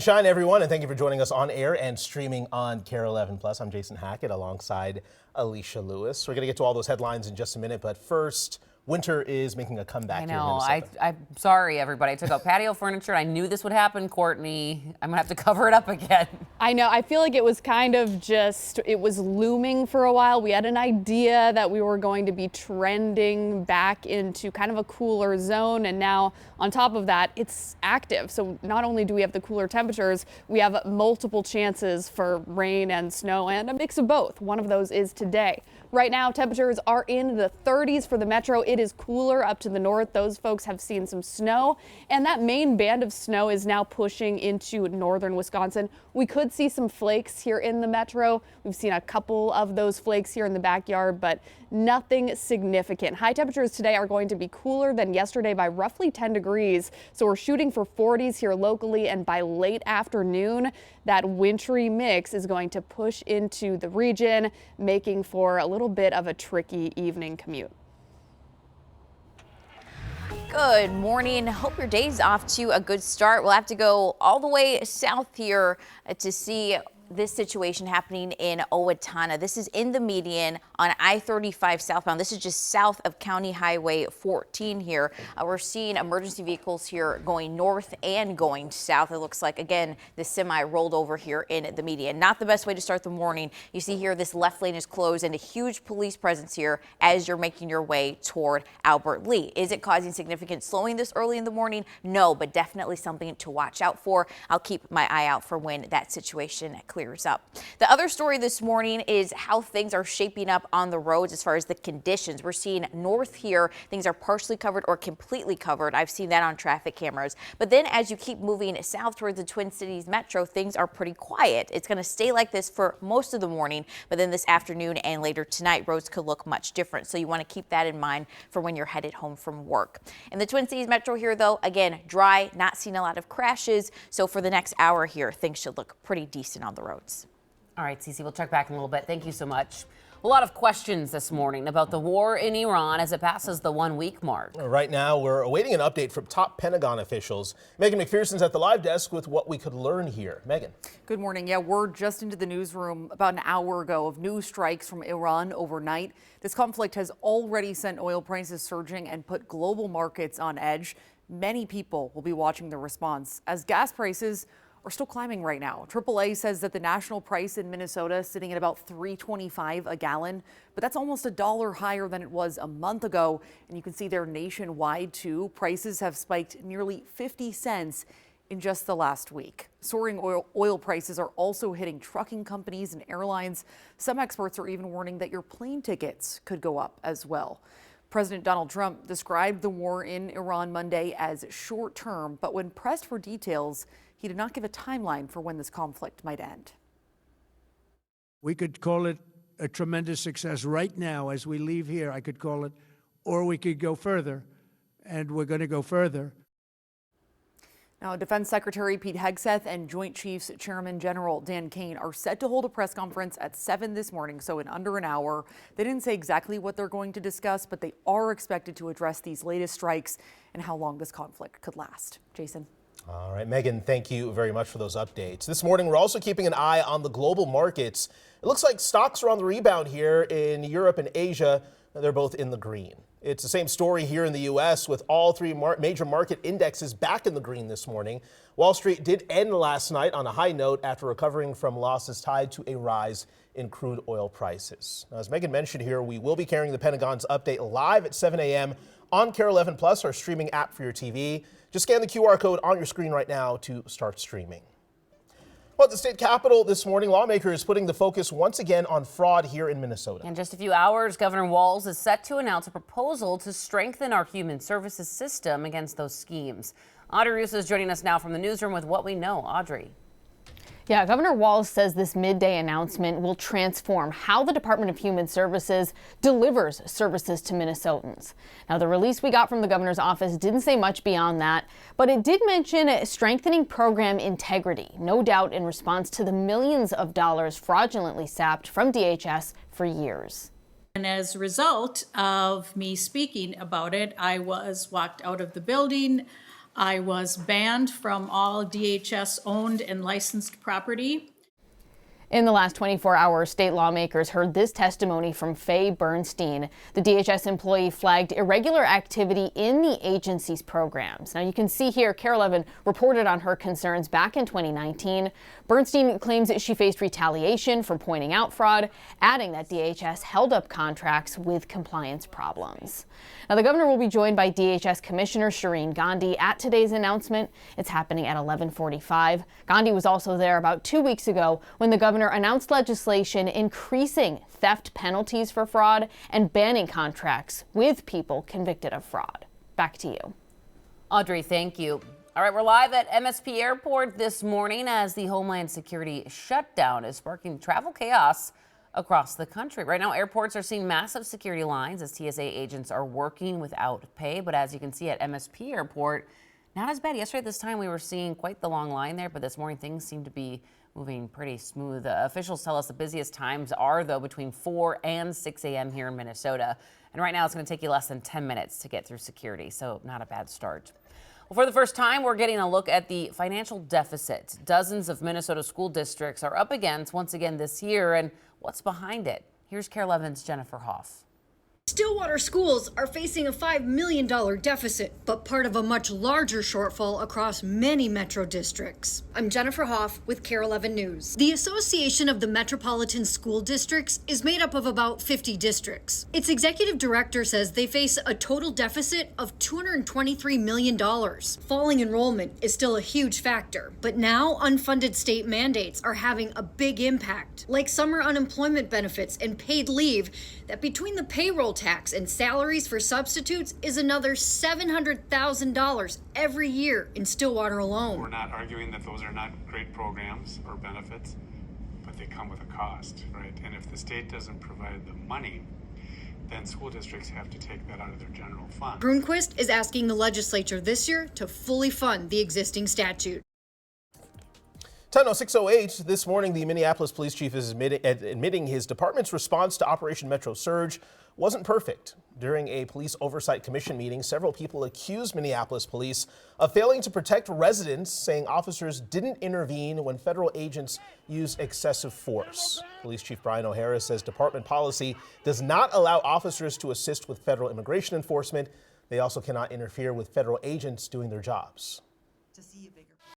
Shine, everyone, and thank you for joining us on air and streaming on KARE 11 Plus. I'm Jason Hackett alongside Alicia Lewis. We're going to get to all those headlines in just a minute, but first, winter is making a comeback here in Minnesota. I'm sorry, everybody. I took out patio furniture. I knew this would happen, Courtney. I'm going to have to cover it up again. I know. I feel like it was kind of it was looming for a while. We had an idea that we were going to be trending back into kind of a cooler zone. And now on top of that, it's active. So not only do we have the cooler temperatures, we have multiple chances for rain and snow and a mix of both. One of those is today. Right now, temperatures are in the 30s for the metro. It is cooler up to the north. Those folks have seen some snow, and that main band of snow is now pushing into northern Wisconsin. We could see some flakes here in the metro. We've seen a couple of those flakes here in the backyard, but nothing significant. High temperatures today are going to be cooler than yesterday by roughly 10 degrees. So we're shooting for 40s here locally, and by late afternoon, that wintry mix is going to push into the region, making for a little bit of a tricky evening commute. Good morning. Hope your day's off to a good start. We'll have to go all the way south here to see this situation happening in Owatonna. This is in the median on I-35 southbound. This is just south of County Highway 14 here. We're seeing emergency vehicles here going north and going south. It looks like, again, the semi rolled over here in the median. Not the best way to start the morning. You see here this left lane is closed and a huge police presence here as you're making your way toward Albert Lea. Is it causing significant slowing this early in the morning? No, but definitely something to watch out for. I'll keep my eye out for when that situation clears up. The other story this morning is how things are shaping up on the roads as far as the conditions. We're seeing north here, things are partially covered or completely covered. I've seen that on traffic cameras. But then as you keep moving south towards the Twin Cities metro, things are pretty quiet. It's going to stay like this for most of the morning, but then this afternoon and later tonight, roads could look much different. So you want to keep that in mind for when you're headed home from work. In the Twin Cities metro here, though, again, dry, not seeing a lot of crashes. So for the next hour here, things should look pretty decent on the roads. All right, Cece, we'll check back in a little bit. Thank you so much. A lot of questions this morning about the war in Iran as it passes the 1 week mark. Right now, we're awaiting an update from top Pentagon officials. Megan McPherson's at the live desk with what we could learn here. Megan. Good morning. Yeah, word just into the newsroom about an hour ago of new strikes from Iran overnight. This conflict has already sent oil prices surging and put global markets on edge. Many people will be watching the response as gas prices are still climbing right now. AAA says that the national price in Minnesota is sitting at about $3.25 a gallon, but that's almost $1 higher than it was a month ago. And you can see there nationwide too, prices have spiked nearly 50 cents in just the last week. Soaring oil prices are also hitting trucking companies and airlines. Some experts are even warning that your plane tickets could go up as well. President Donald Trump described the war in Iran Monday as short term, but when pressed for details, he did not give a timeline for when this conflict might end. We could call it a tremendous success right now as we leave here. I could call it, or we could go further, and we're going to go further. Now, Defense Secretary Pete Hegseth and Joint Chiefs Chairman General Dan Kane are set to hold a press conference at 7 this morning, so in under an hour. They didn't say exactly what they're going to discuss, but they are expected to address these latest strikes and how long this conflict could last. Jason. All right, Megan, thank you very much for those updates. This morning, we're also keeping an eye on the global markets. It looks like stocks are on the rebound here in Europe and Asia. They're both in the green. It's the same story here in the U.S. with all three major market indexes back in the green this morning. Wall Street did end last night on a high note after recovering from losses tied to a rise in crude oil prices. Now, as Megan mentioned here, we will be carrying the Pentagon's update live at 7 a.m. on KARE 11 Plus, our streaming app for your TV. Just scan the QR code on your screen right now to start streaming. Well, at the state capitol this morning, lawmakers putting the focus once again on fraud here in Minnesota. In just a few hours, Governor Walz is set to announce a proposal to strengthen our human services system against those schemes. Audrey Russo is joining us now from the newsroom with what we know. Audrey. Yeah, Governor Walz says this midday announcement will transform how the Department of Human Services delivers services to Minnesotans. Now, the release we got from the governor's office didn't say much beyond that, but it did mention strengthening program integrity, no doubt in response to the millions of dollars fraudulently sapped from DHS for years. And as a result of me speaking about it, I was walked out of the building. I was banned from all DHS-owned and licensed property. In the last 24 hours, state lawmakers heard this testimony from Faye Bernstein. The DHS employee flagged irregular activity in the agency's programs. Now you can see here, KARE 11 reported on her concerns back in 2019. Bernstein claims that she faced retaliation for pointing out fraud, adding that DHS held up contracts with compliance problems. Now the governor will be joined by DHS Commissioner Shireen Gandhi at today's announcement. It's happening at 11:45. Gandhi was also there about 2 weeks ago when the governor announced legislation increasing theft penalties for fraud and banning contracts with people convicted of fraud. Back to you. Audrey, thank you. All right, we're live at MSP Airport this morning as the Homeland Security shutdown is sparking travel chaos across the country. Right now, airports are seeing massive security lines as TSA agents are working without pay. But as you can see at MSP Airport, not as bad. Yesterday at this time, we were seeing quite the long line there, but this morning things seem to be moving pretty smooth. Officials tell us the busiest times are, though, between 4 and 6 a.m. here in Minnesota. And right now, it's going to take you less than 10 minutes to get through security, so not a bad start. Well, for the first time, we're getting a look at the financial deficit dozens of Minnesota school districts are up against once again this year, and what's behind it. Here's KARE 11's Jennifer Hoff. Stillwater schools are facing a $5 million deficit, but part of a much larger shortfall across many metro districts. I'm Jennifer Hoff with KARE 11 News. The Association of the Metropolitan School Districts is made up of about 50 districts. Its executive director says they face a total deficit of $223 million. Falling enrollment is still a huge factor, but now unfunded state mandates are having a big impact, like summer unemployment benefits and paid leave, that between the payroll tax and salaries for substitutes is another $700,000 every year in Stillwater alone. We're not arguing that those are not great programs or benefits, but they come with a cost, right? And if the state doesn't provide the money, then school districts have to take that out of their general fund. Brunquist is asking the legislature this year to fully fund the existing statute. 10:06:08 this morning, the Minneapolis police chief is admitting his department's response to Operation Metro Surge wasn't perfect. During a police oversight commission meeting, several people accused Minneapolis police of failing to protect residents, saying officers didn't intervene when federal agents used excessive force. Police Chief Brian O'Hara says department policy does not allow officers to assist with federal immigration enforcement. They also cannot interfere with federal agents doing their jobs. To see if